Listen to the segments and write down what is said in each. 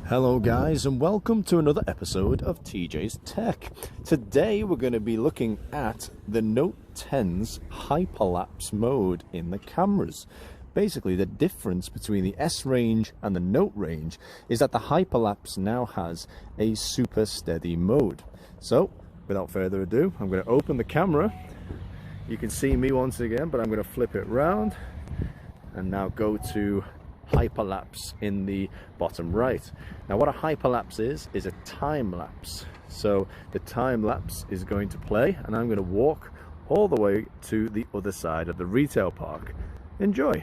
Hello guys, and welcome to another episode of TJ's Tech. Today we're going to be looking at the Note 10's Hyperlapse mode in the cameras. Basically, the difference between the S range and the Note range is that the Hyperlapse now has a super steady mode. So, without further ado, I'm going to open the camera. You can see me once again, but I'm going to flip it round and now go to hyperlapse in the bottom right. Now what a hyperlapse is a time lapse. So the time lapse is going to play and I'm going to walk all the way to the other side of the retail park. Enjoy.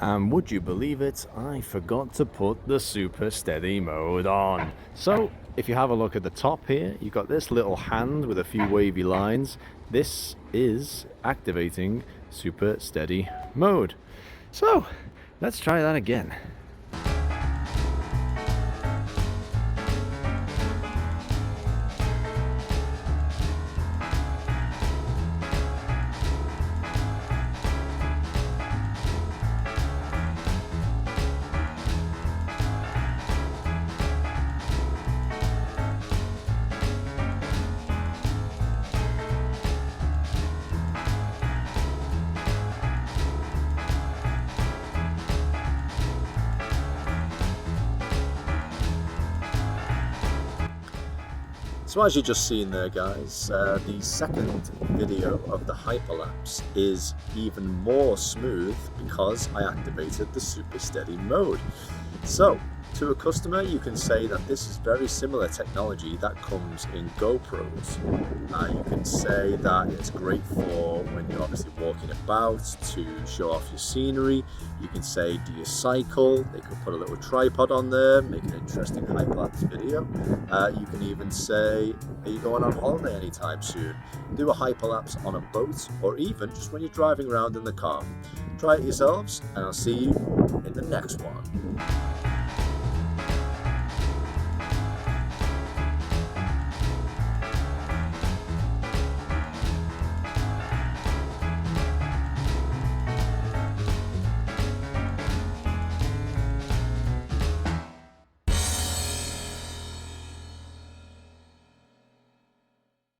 And would you believe it, I forgot to put the super steady mode on. So if you have a look at the top here, you've got this little hand with a few wavy lines. This is activating super steady mode. So let's try that again. So as you just seen there guys, the second video of the hyperlapse is even more smooth because I activated the super steady mode. So to a customer you can say that this is very similar technology that comes in GoPros. You can say that it's great for when you're obviously walking about to show off your scenery. You can say, do you cycle? They could put a little tripod on there, make an interesting hyperlapse video. You can even say, are you going on holiday anytime soon? Do a hyperlapse on a boat or even just when you're driving around in the car. Try it yourselves and I'll see you in the next one.